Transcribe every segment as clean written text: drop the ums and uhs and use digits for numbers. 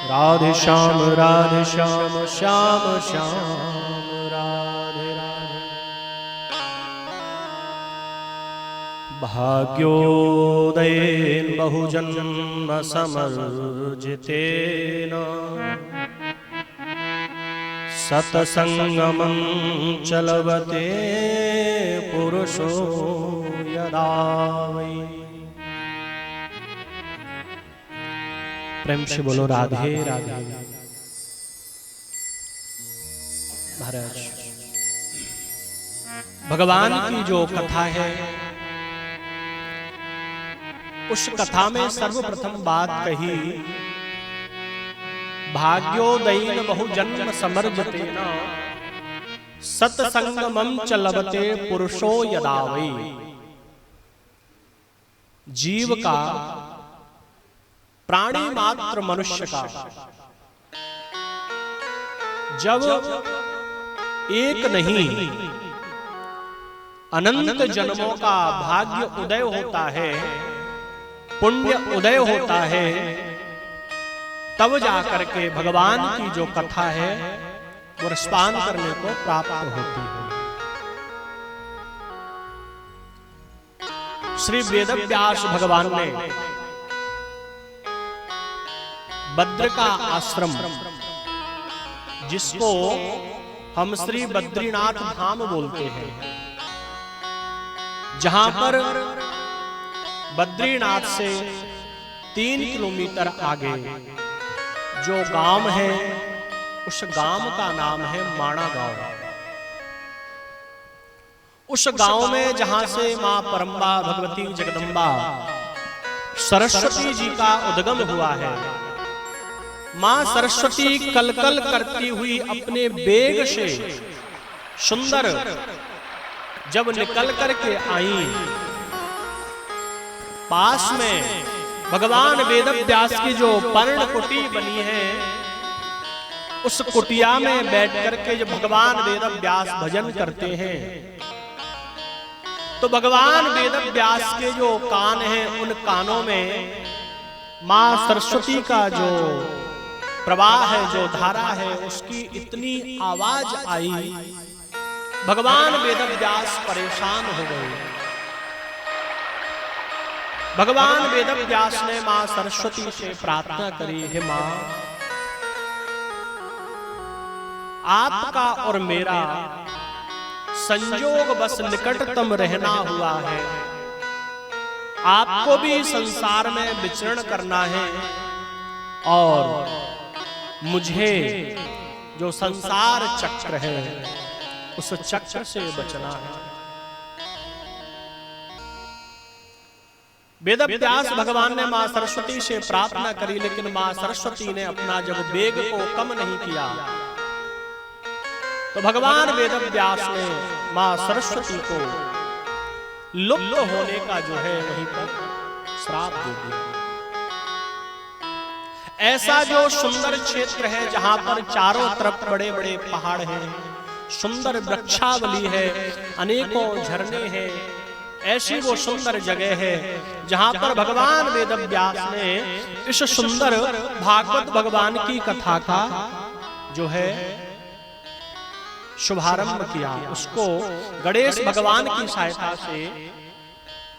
राधे श्याम श्याम श्याम राधे राधे। भाग्योदयेन बहुजन्म समर्जितेन सतसंगमं चलवते पुरुषो यदा वै। प्रेम से बोलो राधे राधे। महाराज, भगवान की जो कथा है उस कथा में सर्वप्रथम बात कही, भाग्योदयेन बहुजन्म समर्जितेन सत्संगमं च लभते पुरुषो यदा वै। जीव का, प्राणी मात्र मनुष्य का जब एक नहीं अनंत जन्मों का भाग्य उदय होता है, पुण्य उदय होता है, तब जाकर के भगवान की जो कथा है वो रसपान करने को प्राप्त होती है। श्री वेदव्यास भगवान ने बद्र का आश्रम, जिसको हम श्री बद्रीनाथ धाम बोलते हैं, जहां पर बद्रीनाथ से 3 किलोमीटर आगे जो गांव है उस गांव का नाम है माणा गांव। उस गांव में जहां से मां परम्बा भगवती जगदम्बा सरस्वती जी का उद्गम हुआ है, मां सरस्वती कलकल करती हुई अपने बेग से सुंदर जब निकल करके आई, पास में भगवान वेदव्यास की जो पर्ण कुटी बनी है, उस कुटिया में बैठ करके जब भगवान वेदव्यास भजन करते हैं, तो भगवान वेदव्यास के जो कान हैं उन कानों में मां सरस्वती का जो प्रवाह है, जो धारा है, उसकी इतनी आवाज आई, भगवान वेदव्यास परेशान हो गए। भगवान वेदव्यास ने मां सरस्वती से प्रार्थना करी, हे मां, आपका और मेरा संयोग बस निकटतम रहना हुआ है, आपको भी संसार में विचरण करना है और मुझे जो संसार चक्र है उस चक्र से बचना है। वेदव्यास भगवान ने मां सरस्वती से प्रार्थना करी, लेकिन मां सरस्वती ने अपना जब वेग को कम नहीं किया तो भगवान वेदव्यास ने मां सरस्वती को लुप्त होने का जो है वहीं पर श्राप दे दिया। ऐसा जो सुंदर क्षेत्र है जहां पर चारों तरफ बड़े बड़े पहाड़ हैं, सुंदर वृक्षावली है, अनेकों झरने हैं, ऐसी वो सुंदर जगह है जहां पर भगवान वेदव्यास ने इस सुंदर भागवत भगवान की कथा का जो है शुभारंभ किया, उसको गणेश भगवान की सहायता से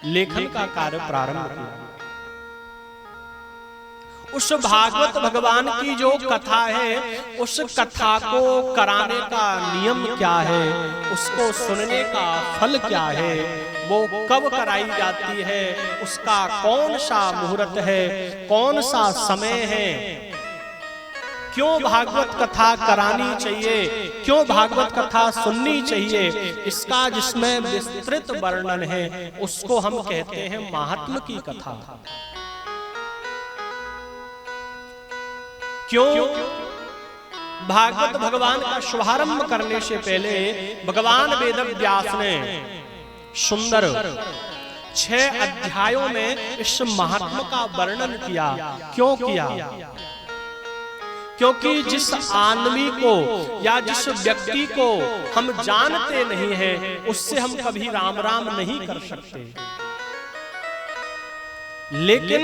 लेखन का कार्य प्रारंभ किया। उस भागवत भगवान की जो कथा है, उस कथा को कराने का नियम क्या है, उसको सुनने का फल क्या है, वो कब कराई जाती है, उसका कौन सा मुहूर्त है, कौन सा समय है, क्यों भागवत कथा करानी चाहिए, क्यों भागवत कथा सुननी चाहिए, इसका जिसमें विस्तृत वर्णन है उसको हम कहते हैं महात्म की कथा। क्यों? भागवत भगवान का शुभारंभ करने से पहले भगवान वेदव्यास ने सुंदर 6 अध्यायों में इस महात्मा का वर्णन किया। क्यों किया? क्योंकि जिस आदमी को या जिस व्यक्ति को हम जानते नहीं हैं, उससे हम कभी राम राम नहीं कर सकते। लेकिन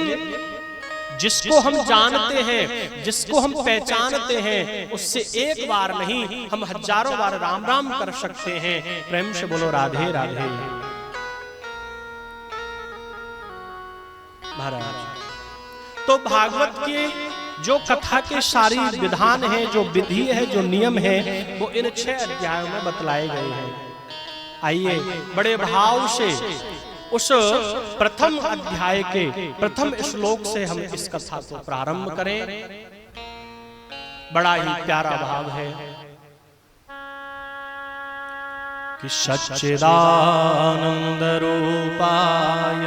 जिसको हम जानते हैं, जिसको हम पहचानते हैं, उससे एक बार नहीं हम हजारों बार राम राम कर सकते हैं। प्रेम से बोलो राधे राधे। महाराज तो भागवत की जो कथा के सारी विधान है, जो विधि है, जो नियम है, वो इन 6 अध्यायों में बतलाए गए हैं। आइए बड़े भाव से उस प्रथम अध्याय के प्रथम श्लोक से हम इस कथा को प्रारंभ करें। बड़ा ही प्यारा भाव है कि सच्चिदानंद रूपाय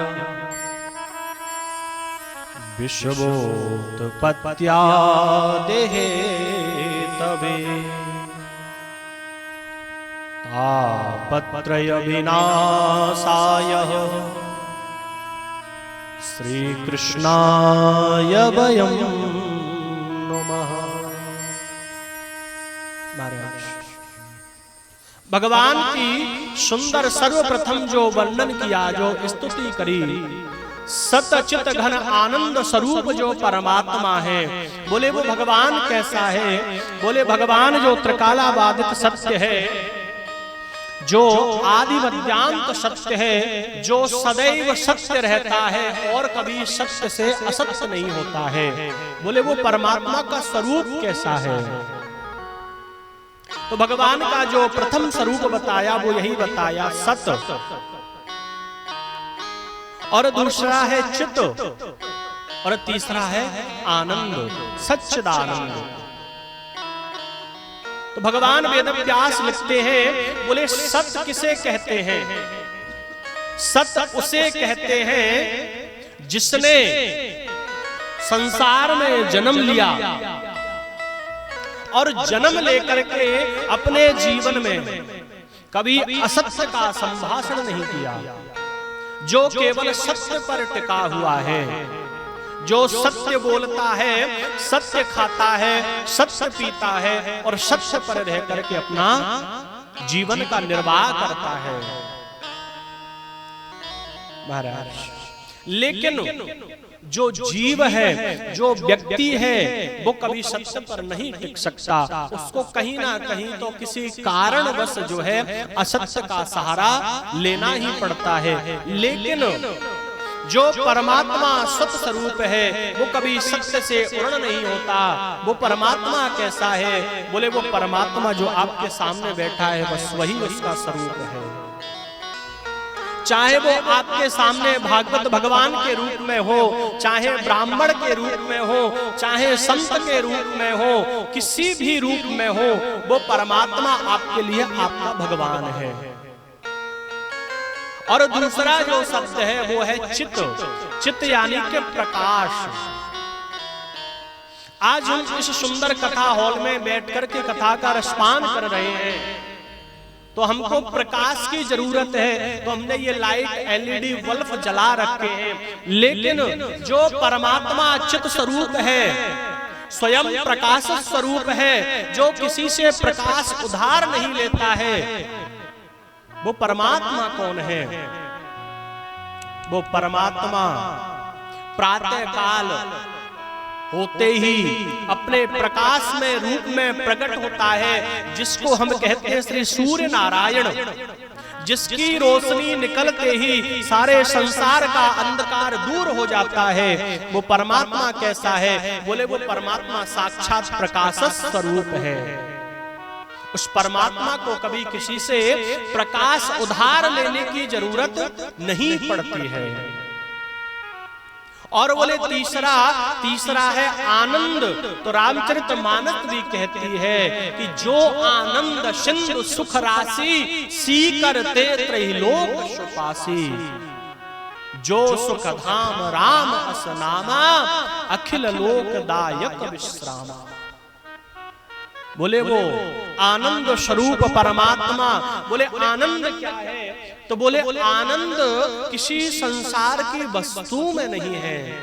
विश्वोत्पत्त्यादेहे तवे तापत्रय विनाशाय श्री कृष्णाय वयं नमः। भगवान की सुंदर सर्वप्रथम जो वर्णन किया, जो स्तुति करी, सतचित घन आनंद स्वरूप जो परमात्मा है, बोले वो भगवान कैसा है? बोले भगवान जो त्रिकालाबाधित सत्य है, जो आदि मध्यांत सत्य है, जो सदैव सत्य रहता है और कभी सत्य से असत्य नहीं होता है। बोले वो परमात्मा का स्वरूप कैसा है? तो भगवान का जो प्रथम स्वरूप बताया वो यही बताया, सत, और दूसरा है चित, और तीसरा है आनंद, सच्चिदानंद। तो भगवान वेदव्यास लिखते हैं, बोले सत किसे कहते हैं? सत उसे कहते हैं जिसने संसार में जन्म लिया और जन्म लेकर के अपने जीवन में कभी असत्य का संभाषण नहीं किया, जो केवल सत्य पर टिका हुआ है, जो सत्य बोलता है, सत्य खाता है, सत्य पीता है और सत्य पर रह करके अपना जीवन का निर्वाह करता है। महाराज लेकिन जो जीव है, जो व्यक्ति है, वो कभी सत्य पर नहीं टिक सकता। उसको कहीं ना कहीं तो किसी कारणवश जो है असत्य का सहारा लेना ही पड़ता है। लेकिन जो परमात्मा सत स्वरूप है, वो कभी सत्य से उर्ण नहीं होता। वो परमात्मा कैसा है? बोले वो परमात्मा जो आपके सामने बैठा है, बस वही उसका स्वरूप है। चाहे वो आपके सामने भागवत भगवान के रूप में हो, चाहे ब्राह्मण के रूप में हो, चाहे संत के रूप में हो, किसी भी रूप में हो, वो परमात्मा आपके लिए आपका भगवान है। और दूसरा जो शब्द है वो है चित्त। चित्त यानी कि प्रकाश। आज हम इस सुंदर कथा हॉल में बैठकर के कथा का रसपान कर रहे हैं, तो हमको प्रकाश की जरूरत है, तो हमने ये लाइट एलईडी बल्ब जला रखे हैं। लेकिन जो परमात्मा चित्त स्वरूप है, स्वयं प्रकाश स्वरूप है, जो किसी से प्रकाश उधार नहीं लेता है, वो परमात्मा कौन है? वो परमात्मा प्रातः काल होते ही अपने प्रकाश में रूप में प्रकट होता है, जिसको हम कहते हैं श्री सूर्य नारायण, जिसकी रोशनी निकलते ही सारे संसार का अंधकार दूर हो जाता है। वो परमात्मा कैसा है? बोले वो परमात्मा साक्षात प्रकाश स्वरूप है। उस परमात्मा को कभी किसी से प्रकाश उधार लेने की जरूरत नहीं पड़ती है। और बोले तीसरा है आनंद। तो रामचरितमानस भी कहती है कि जो आनंद सिंधु सुख राशि, सीकर ते त्रैलोक सुपासी, जो सुख धाम राम अस नामा, अखिल लोक दायक विश्रामा। बोले वो आनंद स्वरूप परमात्मा। बोले आनंद क्या है? तो बोले आनंद किसी संसार की वस्तु में नहीं है,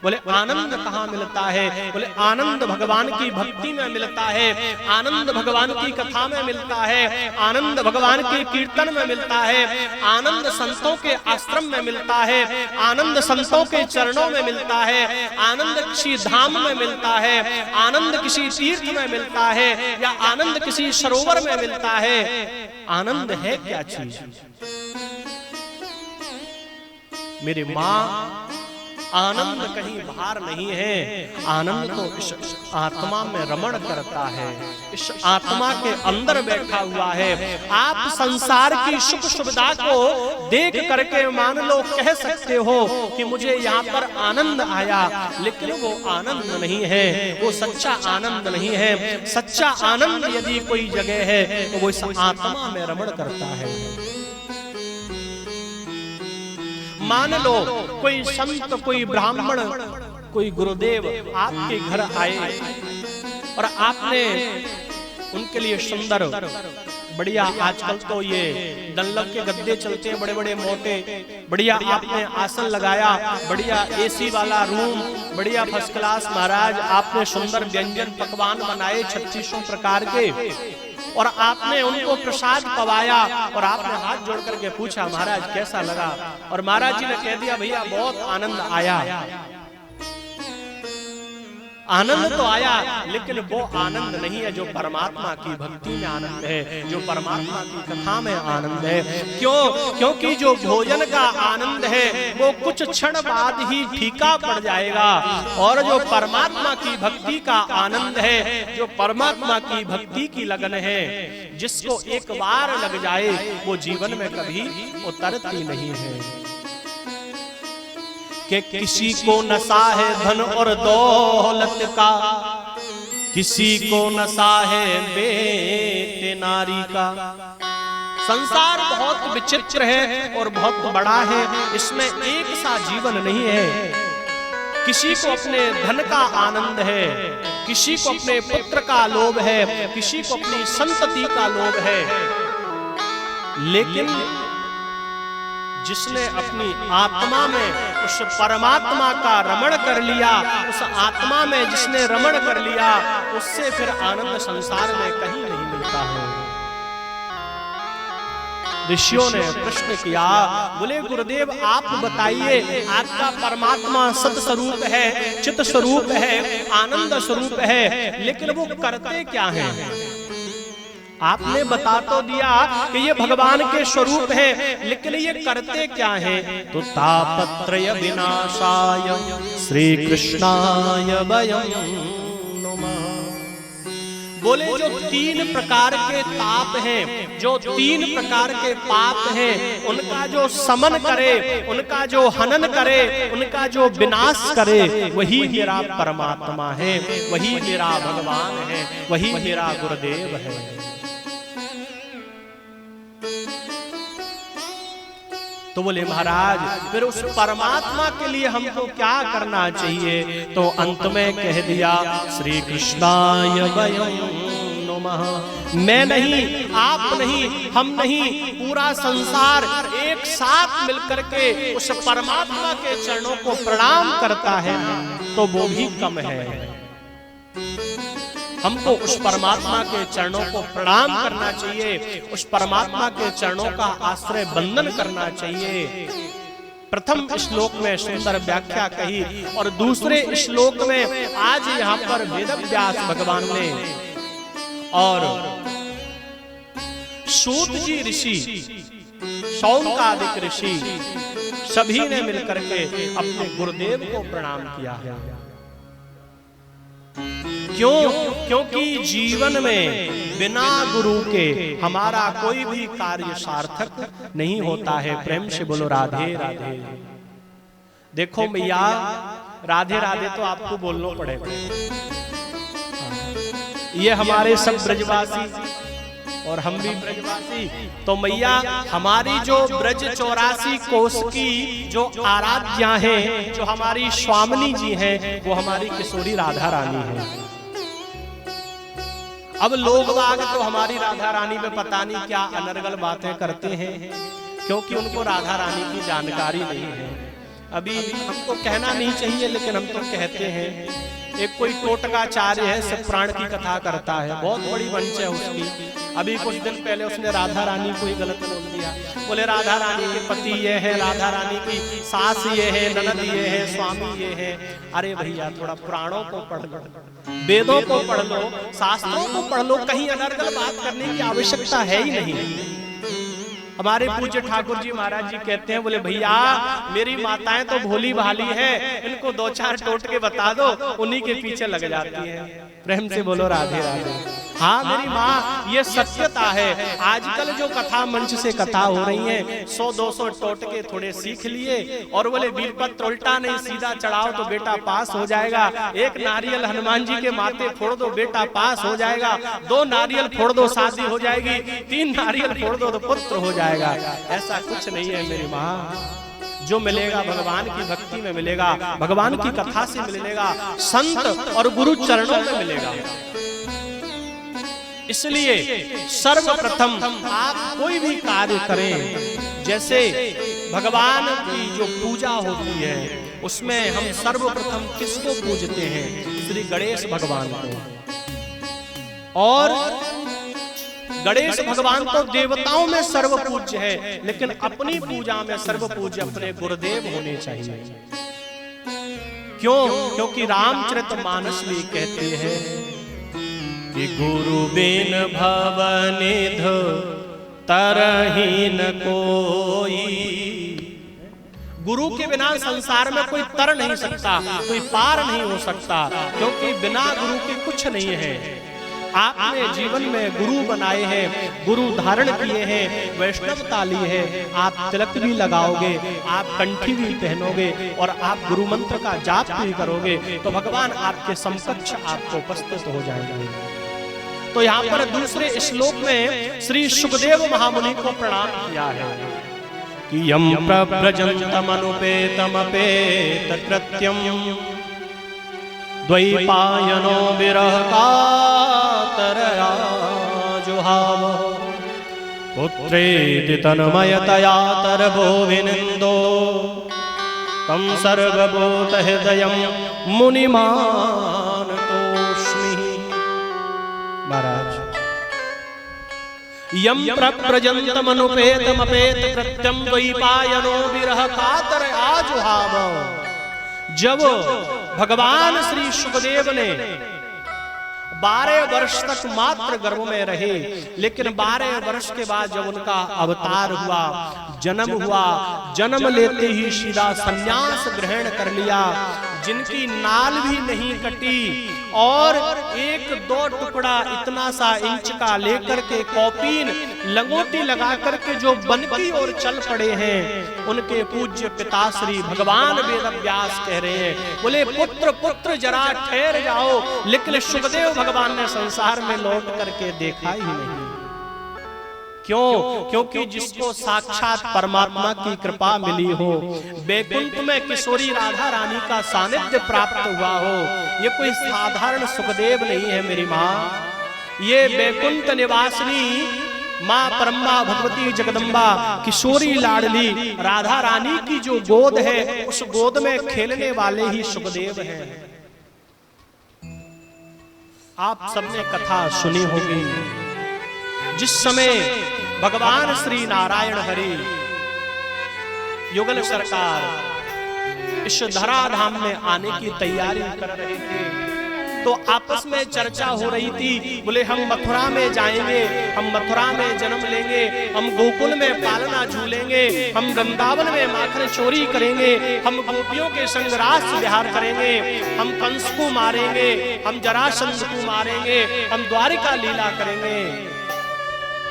बोले आनंद कहाँ मिलता है? बोले आनंद भगवान की भक्ति में मिलता है, आनंद भगवान की कथा में मिलता है, आनंद भगवान के कीर्तन में मिलता है, आनंद संतों के आश्रम में मिलता है, आनंद संतों के चरणों में मिलता है, आनंद किसी धाम में मिलता है, आनंद किसी तीर्थ में मिलता है, या आनंद किसी सरोवर में मिलता है। आनंद है क्या चीज? मेरी माँ, आनंद कहीं बाहर नहीं है, आनंद तो इस आत्मा में रमण करता है, इस आत्मा के अंदर बैठा हुआ है। आप संसार की सुख सुविधा को देख करके मान लो कह सकते हो कि मुझे यहाँ पर आनंद आया, लेकिन वो आनंद नहीं है, वो सच्चा आनंद नहीं है। सच्चा आनंद यदि कोई जगह है तो वो इस आत्मा में रमण करता है। मान लो कोई संत, कोई ब्राह्मण, कोई गुरुदेव आपके घर आए और आपने उनके लिए सुंदर बढ़िया, आजकल तो ये डंलप के गद्दे चलते हैं बड़े बड़े मोटे, बढ़िया आपने आसन लगाया, बढ़िया एसी वाला रूम, बढ़िया फर्स्ट क्लास महाराज, आपने सुंदर व्यंजन पकवान बनाए 3600 प्रकार के, और आपने उनको प्रसाद पवाया और आपने हाथ जोड़ करके पूछा महाराज कैसा लगा, और महाराज जी ने कह दिया भैया बहुत आनंद आया। आनंद तो आया, लेकिन वो आनंद नहीं है जो परमात्मा की भक्ति में आनंद है, जो परमात्मा की कथा में आनंद है। क्यों? क्योंकि जो भोजन का आनंद है वो कुछ क्षण बाद ही फीका पड़ जाएगा, और जो परमात्मा की भक्ति का आनंद है, जो परमात्मा की भक्ति की लगन है, जिसको एक बार लग जाए वो जीवन में कभी उतरती नहीं है। कि किसी को नशा है धन और दौलत का, किसी को नशा है बेटे नारी का। संसार बहुत विचित्र है और बहुत बड़ा है, इसमें एक सा जीवन नहीं है। किसी को अपने धन का आनंद है, किसी को अपने पुत्र का लोभ है, किसी को अपनी संतति का लोभ है, लेकिन जिसने अपनी आत्मा में उस परमात्मा का रमण कर लिया, उस आत्मा में जिसने रमण कर लिया, उससे फिर आनंद संसार में कहीं नहीं मिलता है। ऋषियों ने प्रश्न किया, बोले गुरुदेव आप बताइए, आपका परमात्मा सत स्वरूप है, चित स्वरूप है, आनंद स्वरूप है, लेकिन वो करते क्या हैं? आपने बता तो दिया कि ये भगवान के स्वरूप है, लेकिन ये करते क्या हैं? तो तापत्रय विनाशाय श्री कृष्णाय वयं नुमः। बोले जो 3 प्रकार के ताप हैं, जो 3 प्रकार के पाप हैं, उनका जो समन करे, उनका जो हनन करे, उनका जो विनाश करे, वही मेरा परमात्मा है, वही मेरा भगवान है, वही मेरा गुरुदेव है। तो बोले महाराज फिर उस परमात्मा के लिए हमको क्या करना चाहिए? तो अंत में कह दिया श्री कृष्णाय वयं नुमः। मैं नहीं, आप नहीं, हम नहीं, पूरा संसार एक साथ मिलकर के उस परमात्मा के चरणों को प्रणाम करता है, तो वो भी कम है। हमको उस परमात्मा के चरणों को प्रणाम करना चाहिए, उस परमात्मा के चरणों का आश्रय बंधन करना चाहिए। प्रथम श्लोक में सुंदर व्याख्या कही, और दूसरे श्लोक में आज यहाँ पर वेदव्यास भगवान ने और सूत जी ऋषि, शौनकादिक ऋषि, सभी ने मिलकर के अपने गुरुदेव को प्रणाम किया है। क्यों? क्योंकि जीवन में बिना गुरु के हमारा कोई भी कार्य सार्थक नहीं होता है। प्रेम से बोलो राधे राधे। देखो भैया, राधे राधे तो आपको बोलना पड़ेगा। ये हमारे सब ब्रजवासी और हम भी ब्रजवासी, तो मैया हमारी जो ब्रज 84 कोस की जो आराध्या हैं, जो हमारी स्वामिनी जी हैं, वो हमारी किशोरी राधा रानी है। अब लोग बाग तो हमारी राधा रानी में पता नहीं क्या अनर्गल बातें करते हैं, क्योंकि उनको राधा रानी की जानकारी नहीं है। अभी हमको कहना नहीं चाहिए लेकिन हम तो कहते हैं। एक कोई टोटकाचार्य है, सब प्राण की कथा करता है, बहुत बड़ी मंच है उसकी। अभी कुछ दिन पहले उसने राधा रानी को ही गलत बोल दिया। बोले राधा रानी के पति ये है, राधा रानी की सास ये है, ननद ये है, स्वामी ये है। अरे भैया थोड़ा पुराणों को पढ़ लो, वेदों को पढ़ लो, शास्त्रों को पढ़ लो, कहीं अनर्गल बात करने की आवश्यकता है ही नहीं। हमारे पूज्य ठाकुर जी महाराज जी कहते हैं, बोले भैया मेरी माताएं तो भोली भाली है, इनको दो चार टोटके बता दो, उन्हीं के पीछे लग जाती है। प्रेम से बोलो राधे राधे। हाँ मेरी माँ, ये सत्यता है। आजकल जो कथा मंच से कथा हो रही है, 100-200 टोटके थोड़े सीख लिए और बोले बीरपत्र उल्टा नहीं सीधा चढ़ाओ तो बेटा पास हो जाएगा। एक नारियल हनुमान जी के माथे फोड़ दो बेटा पास हो जाएगा, 2 नारियल फोड़ दो शादी हो जाएगी, 3 नारियल फोड़ दो तो पुत्र हो जाएगा। ऐसा कुछ नहीं है मेरी माँ। जो मिलेगा भगवान की भक्ति में मिलेगा, भगवान की कथा से मिलेगा, संत और गुरु चरणों में मिलेगा। इसलिए सर्वप्रथम आप कोई भी कार्य करें, जैसे भगवान की जो पूजा होती है उसमें हम सर्वप्रथम किसको पूजते हैं? श्री गणेश भगवान को। और गणेश भगवान तो देवताओं में सर्वपूज्य है, लेकिन अपनी पूजा में सर्वपूज्य अपने गुरुदेव होने चाहिए। क्यों? क्योंकि रामचरितमानस में कहते हैं कि गुरु बिन भवनिध तरहि न कोई। गुरु के बिना संसार में कोई तर नहीं सकता, कोई पार नहीं हो सकता, क्योंकि बिना गुरु के कुछ नहीं है। आपने जीवन में गुरु बनाए हैं, गुरु धारण किए हैं, वैष्णवता ली है, आप तिलक भी लगाओगे, आप कंठी भी पहनोगे और आप गुरु मंत्र का जाप भी करोगे तो भगवान आपके समकक्ष आपको उपस्थित हो जाएंगे। तो यहाँ पर दूसरे श्लोक में श्री सुखदेव महामुनि को प्रणाम किया है कि यम प्रव्रजन्तमनुपेतमपेत कृत्यम द्वैपायनो विरह कातरया जुहाव पुत्रेति तन्मयतया तरभो विनिन्दो तं सर्वभूत हृदयं मुनिमानतोऽस्मि। महाराज यम प्रव्रजन्तमनुपेतमपेत कृत्यं द्वैपायनो विरह कातरया जुहाव। जब भगवान श्री सुखदेव ने 12 वर्ष तक मात्र गर्भ में रहे, लेकिन 12 वर्ष के बाद जब उनका अवतार हुआ, जन्म हुआ, जन्म लेते ही सीधा संन्यास ग्रहण कर लिया, जिनकी नाल भी नहीं कटी और 1-2 टुकड़ा इतना सा इंच का लेकर के कौपीन लंगोटी लगा करके जो वन की ओर चल पड़े हैं, उनके पूज्य पिताश्री भगवान वेदव्यास कह रहे हैं, बोले पुत्र पुत्र जरा ठहर जाओ। लेकिन सुखदेव भगवान ने संसार में लौट करके देखा ही नहीं। क्यों? क्योंकि जिसको साक्षात परमात्मा की कृपा मिली हो, बैकुंठ में किशोरी राधा रानी का सानिध्य प्राप्त हुआ हो, ये कोई साधारण सुखदेव नहीं है मेरी माँ। ये बैकुंठ निवासिनी माँ परम्बा भगवती जगदम्बा किशोरी लाडली राधा रानी की जो गोद है, उस गोद में खेलने वाले ही सुखदेव हैं। आप सबने कथा सुनी होगी, जिस समय भगवान श्री नारायण हरि युगल सरकार इस धराधाम में आने की तैयारी कर रहे थे, तो आपस में चर्चा हो रही थी। बोले हम मथुरा में जाएंगे, हम मथुरा में जन्म लेंगे, हम गोकुल में पालना झूलेंगे, हम वृंदावन में माखन चोरी करेंगे, हम गोपियों के संग रास विहार करेंगे, हम कंस को मारेंगे, हम जरासंध को मारेंगे, हम द्वारिका लीला करेंगे।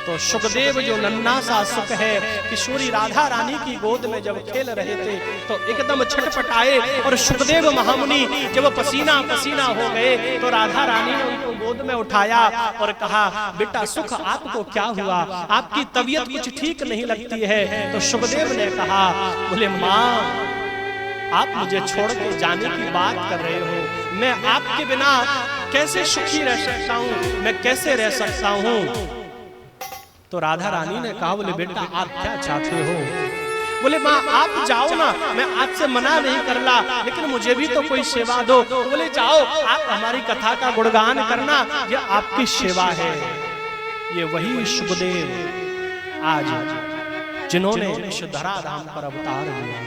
तो सुखदेव जो नन्हा सा सुख है, किशोरी राधा रानी की गोद में जब खेल रहे थे तो एकदम छटपटाए, और सुखदेव महामुनि जब पसीना पसीना हो गए तो राधा रानी ने उनको गोद में उठाया और कहा, बेटा सुख आपको क्या हुआ, आपकी तबीयत कुछ ठीक नहीं लगती है। तो सुखदेव ने कहा, बोले माँ आप मुझे छोड़ के जाने की बात कर रहे हो, मैं आपके बिना कैसे सुखी रह सकता हूँ, मैं कैसे रह सकता हूँ। तो राधा रानी ने कहा, बोले बेटा आप क्या चाहते हो? बोले माँ आप जाओ ना, मैं आपसे मना नहीं करला, लेकिन मुझे भी तो कोई सेवा दो। तो बोले जाओ, आप हमारी कथा का गुणगान करना, ये आपकी सेवा है। ये वही शुभदेव आज जिन्होंने इस धराधाम पर अवतार लिया।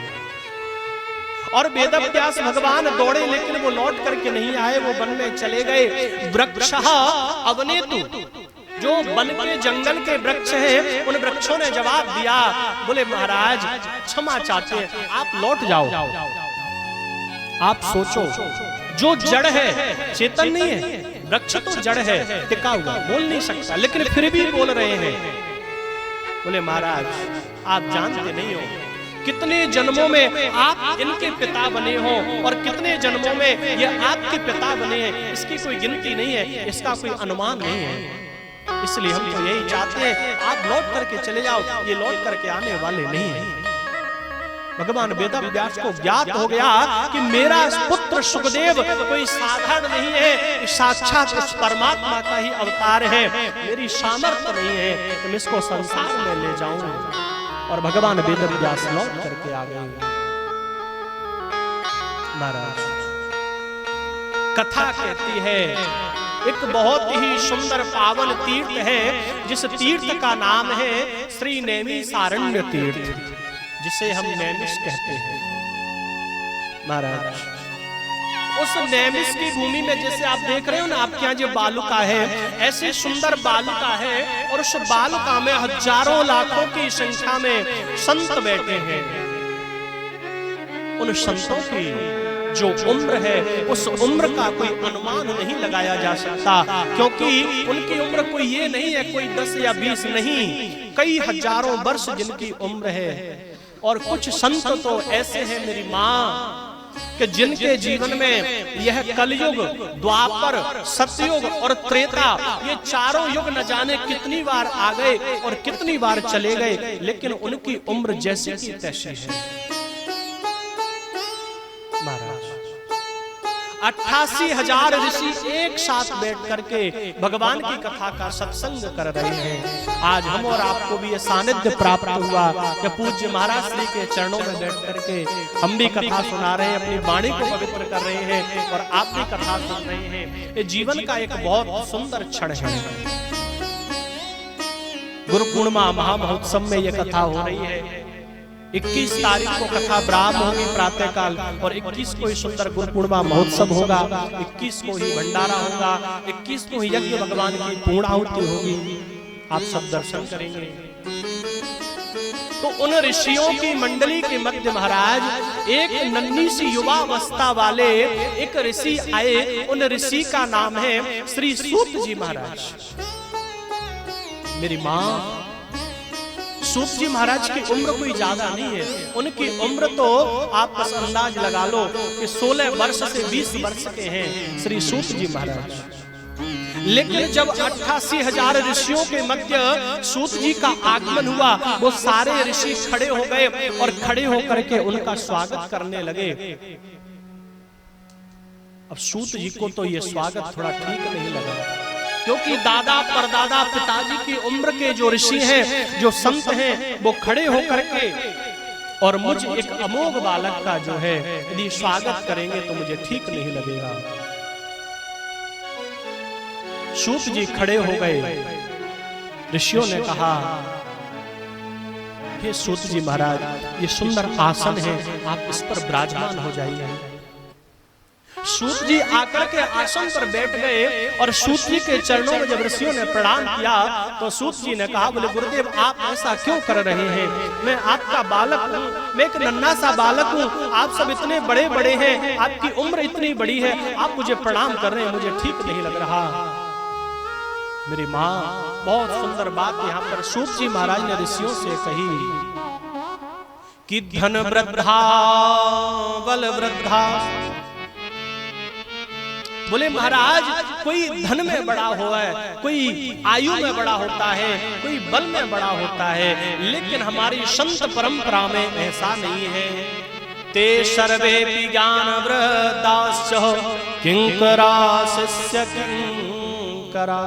और वेदव्यास भगवान दौड़े, लेकिन वो लौट करके नहीं आए, वो वन में चले गए। वृक्षः अवनेतु, जो वन के जंगल के वृक्ष हैं, उन वृक्षों ने जवाब दिया, बोले महाराज क्षमा चाहते हैं, आप लौट जाओ। आप सोचो, जो जड़ है चेतन नहीं है, वृक्ष तो जड़ है, टिका हुआ, बोल नहीं सकता, लेकिन फिर भी बोल रहे हैं। बोले महाराज आप जानते नहीं हो, कितने जन्मों में आप इनके पिता बने हो और कितने जन्मों में ये आपके पिता बने हैं, इसकी कोई गिनती नहीं है, इसका कोई अनुमान नहीं है। इसलिए हम तो यही चाहते हैं आप लौट करके चले जाओ, ये लौट करके आने वाले नहीं है। भगवान वेदव्यास को ज्ञात हो गया कि मेरा पुत्र सुखदेव कोई साधारण नहीं है, साक्षात उस परमात्मा का ही अवतार है। मेरी सामर्थ्य नहीं है कि मैं इसको संसार में ले जाऊं। और भगवान वेदव्यास लौट करके आ गए। महाराज कथा कहती है, एक बहुत ही सुंदर पावन तीर्थ है, जिस तीर्थ का नाम है श्री नैमिषारण्य तीर्थ, जिसे हम नैमिष कहते हैं। महाराज उस नैमिष की भूमि में जैसे आप देख रहे हो ना, आपके यहाँ जो बालुका है, ऐसी सुंदर बालुका है, और उस बालुका में हजारों लाखों की संख्या में संत बैठे हैं। उन संतों की जो उम्र है, उस उम्र का कोई अनुमान नहीं लगाया जा सकता, क्योंकि उनकी उम्र कोई ये नहीं है कोई 10 या 20 नहीं, कई हजारों वर्ष जिनकी उम्र है। और कुछ संत तो ऐसे हैं मेरी माँ कि जिनके जीवन में यह कलयुग, द्वापर, सतयुग और त्रेता, ये चारों युग न जाने कितनी बार आ गए और कितनी बार चले गए, लेकिन उनकी उम्र जैसी की तैसी है। महाराज 88,000 ऋषि एक साथ बैठ करके भगवान की कथा का सत्संग कर रहे हैं। आज हम और आपको भी ये सानिध्य प्राप्त हुआ कि पूज्य महाराज श्री के चरणों में बैठ करके हम भी कथा सुना रहे हैं, अपनी वाणी को पवित्र कर रहे हैं और आप भी कथा सुन रहे हैं। ये जीवन का एक बहुत सुंदर क्षण है। गुरु पूर्णिमा महामहोत्सव में ये कथा हो रही है। 21 तारीख को कथा ब्राह्म होगी प्रातः काल, और 21 को ही सुंदर गुरु पूर्णिमा महोत्सव होगा, 21 को ही भंडारा होगा, 21 को ही यज्ञ भगवान की पूर्णाहुति होगी। आप सब दर्शन करेंगे। तो उन ऋषियों की मंडली के मध्य महाराज एक नन्ही सी युवावस्था वाले एक ऋषि आए। उन ऋषि का नाम है श्री सूत जी महाराज। मेरी माँ, सूत जी महाराज की उम्र कोई ज्यादा नहीं है, उनकी उम्र तो आप बस अंदाज लगा लो कि 16 वर्ष से 20 वर्ष के हैं श्री सूत जी महाराज। लेकिन जब 88,000 ऋषियों के मध्य सूत जी का आगमन हुआ, वो सारे ऋषि खड़े हो गए और खड़े होकर के उनका स्वागत करने लगे। अब सूत जी को तो ये स्वागत थोड़ा ठीक नहीं लगा, क्योंकि दादा परदादा पिताजी की उम्र के जो ऋषि हैं, जो संत हैं, वो खड़े होकर के और मुझ एक अमोघ बालक का जो है यदि स्वागत करेंगे तो मुझे ठीक नहीं लगेगा। सूत जी खड़े हो गए। ऋषियों ने कहा, हे सूत जी महाराज, ये सुंदर आसन है, आप इस पर विराजमान हो जाइए। सूत जी आकर के आसन पर बैठ गए और सूत जी के चरणों में जब ऋषियों ने प्रणाम किया तो सूत जी ने कहा, बोले गुरुदेव आप ऐसा क्यों कर रहे हैं? मैं आपका बालक हूँ, मैं एक नन्हा सा बालक हूँ, आप सब इतने बड़े बड़े हैं, आपकी उम्र इतनी बड़ी है, आप मुझे प्रणाम कर रहे हैं, मुझे ठीक नहीं लग रहा। मेरी माँ, बहुत सुंदर बात यहाँ पर सूत जी महाराज ने ऋषियों से कही कि धन वृद्धा बल वृद्धा। बोले महाराज, कोई धन में बड़ा हुआ है, कोई आयु में बड़ा होता है, कोई बल में बड़ा होता है, लेकिन हमारी संत परंपरा में ऐसा नहीं है। ते सर्वे ज्ञान वृद्धाश्च किंकरा शिष्य किंकरा।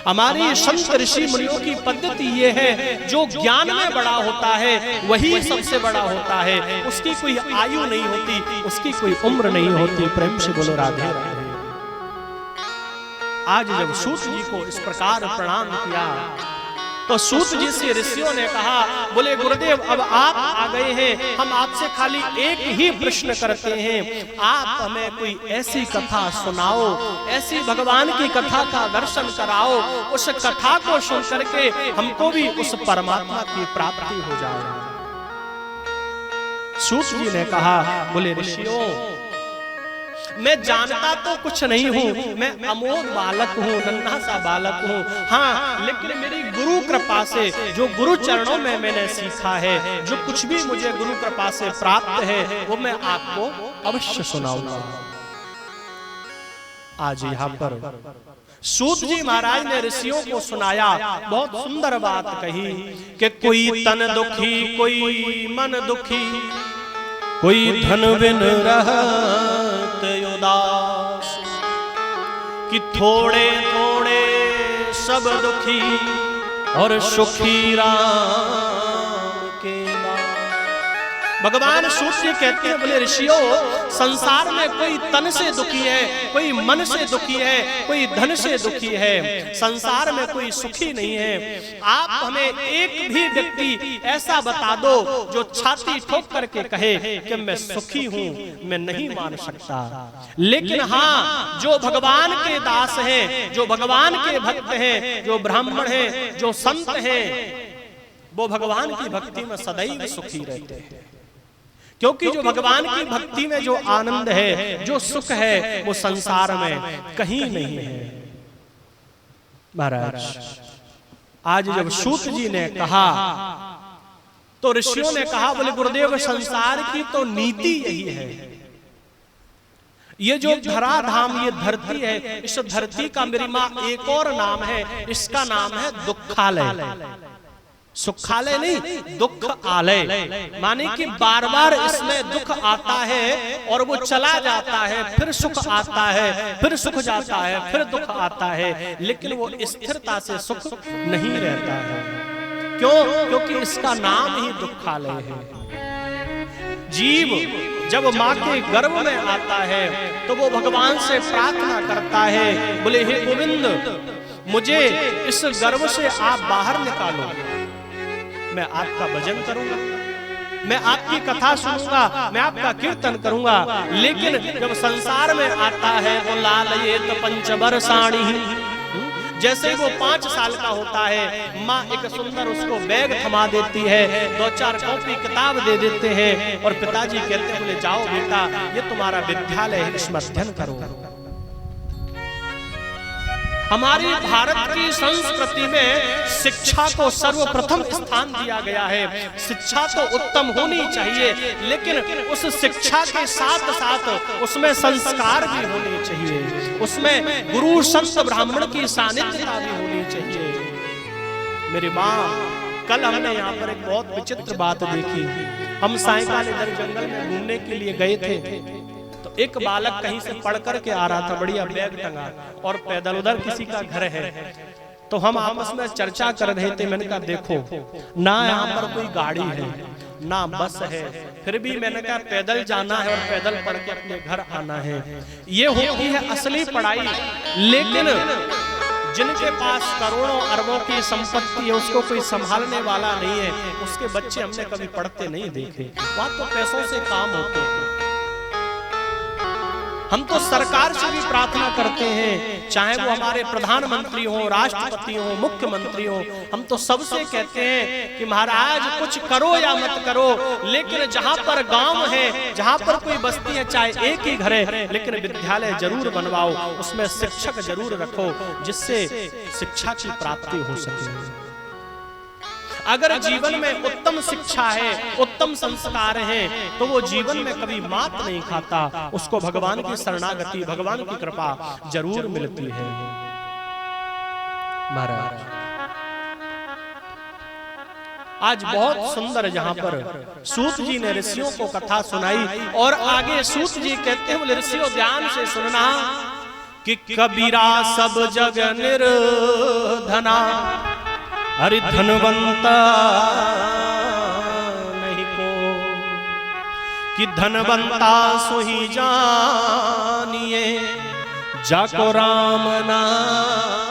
हमारी संत ऋषि मुनियों की पद्धति ये है, जो ज्ञान में बड़ा होता है वही सबसे बड़ा होता है। उसकी कोई आयु नहीं होती, उसकी कोई उम्र नहीं होती। प्रेम से बोलो राधे राधे। आज जब सूत जी को इस प्रकार प्रणाम किया तो सूत जी से ऋषियों ने कहा, बोले गुरुदेव अब आप आ गए हैं, हम आपसे खाली एक ही प्रश्न करते हैं, आप हमें कोई ऐसी कथा सुनाओ, ऐसी भगवान की कथा का दर्शन कराओ, उस कथा को सुन करके हमको भी उस परमात्मा की प्राप्ति हो जाए। सूत जी ने कहा, बोले ऋषियों मैं जानता तो कुछ नहीं हूँ, मैं अमोघ बालक हूँ, नन्हा सा बालक हूँ। हाँ, लेकिन मेरी गुरु कृपा से जो गुरु चरणों में मैंने सीखा है, जो कुछ भी मुझे गुरु कृपा से प्राप्त है, वो मैं आपको अवश्य सुनाऊंगा। आज यहाँ पर सूत जी महाराज ने ऋषियों को सुनाया, बहुत सुंदर बात कही कि कोई तन दुखी, कोई मन दुखी, कोई धन बिन रहत उदास, कि थोड़े थोड़े सब दुखी और सुखी राम के दास। भगवान सूत जी कहते हैं, बोले ऋषियों संसार में कोई तन से दुखी है, कोई मन से दुखी है, कोई धन से दुखी है, संसार में कोई सुखी नहीं है। आप हमें एक भी व्यक्ति ऐसा बता दो जो छाती ठोक करके कहे कि मैं सुखी हूं, मैं नहीं मान सकता। लेकिन हाँ, जो भगवान के दास हैं, जो भगवान के भक्त हैं, जो ब्राह्मण हैं, जो संत हैं, वो भगवान की भक्ति में सदैव सुखी रहते हैं। क्योंकि जो भगवान की भक्ति में जो आनंद है, जो सुख है, वो संसार में कहीं नहीं है। महाराज आज जब सूत जी ने कहा तो ऋषियों ने कहा, बोले गुरुदेव संसार की तो नीति यही है, ये जो धराधाम, ये धरती है, इस धरती का मेरी माँ एक और नाम है, इसका नाम है दुखालय। सुखालय नहीं, दुख आलय, माने कि बार बार इसमें दुख आता है और वो चला जाता है, फिर सुख आता है, फिर सुख जाता है, फिर दुख आता है, लेकिन वो स्थिरता से सुख नहीं रहता है। क्यों? क्योंकि इसका नाम ही दुखालय है। जीव जब माँ के गर्भ में आता है तो वो भगवान से प्रार्थना करता है, बोले हे गोविंद मुझे इस गर्भ से आप बाहर निकालो, मैं आपका भजन करूंगा, मैं आपकी कथा सुनूंगा, मैं आपका कीर्तन करूंगा। लेकिन जब संसार में आता है तो लाल ये तो पंचवर्षाणी, जैसे वो 5 साल का होता है, माँ एक सुंदर उसको बैग थमा देती है, 2-4 कॉपी किताब दे देते हैं और पिताजी कहते हैं, बोले जाओ बेटा ये तुम्हारा विद्यालय है, इसमें अध्ययन करो। हमारी भारत की संस्कृति में शिक्षा को सर्वप्रथम स्थान दिया गया है। शिक्षा तो उत्तम होनी चाहिए, लेकिन उस शिक्षा के साथ साथ उसमें संस्कार भी होने चाहिए, उसमें गुरु संत ब्राह्मण की सानिध्यता भी होनी चाहिए। मेरी माँ, कल हमने यहाँ पर एक बहुत विचित्र बात देखी। हम सायंकाल इधर जंगल में घूमने के लिए गए थे, एक बालक कहीं से पढ़ करके आ रहा था, बढ़िया बैग टंगा और पैदल, उधर किसी का घर है। तो हम आपस में चर्चा कर रहे थे, मैंने कहा देखो ना यहाँ पर कोई गाड़ी है ना बस है, फिर भी मैंने कहा पैदल जाना है और पैदल पढ़ के अपने घर आना है। ये होती है असली पढ़ाई। लेकिन जिनके पास करोड़ों अरबों की संपत्ति है, उसको कोई संभालने वाला नहीं है, उसके बच्चे हमने कभी पढ़ते नहीं देखे। वहां तो पैसों से काम होते हैं। हम तो सरकार से भी प्रार्थना करते हैं, चाहे वो हमारे प्रधानमंत्री हो, राष्ट्रपति हो, मुख्यमंत्री हो, हम तो सबसे कहते हैं कि महाराज कुछ करो या मत करो, लेकिन जहां पर गांव है, जहां पर कोई बस्ती है, चाहे एक ही घर है, लेकिन विद्यालय जरूर बनवाओ, उसमें शिक्षक जरूर रखो, जिससे शिक्षा की प्राप्ति हो सके। अगर जीवन में उत्तम शिक्षा है, उत्तम संस्कार हैं, तो वो जीवन में कभी मात नहीं खाता, उसको भगवान की शरणागति, भगवान की कृपा जरूर मिलती है। महाराज आज बहुत सुंदर जहां पर सूत जी ने ऋषियों को कथा सुनाई और आगे सूत जी कहते हैं, बोले ऋषियों ध्यान से सुनना कि कबीरा सब जग निर्धना, अरे धनवंता नहीं को, कि धनवंता सोही जानिए जाको राम नाम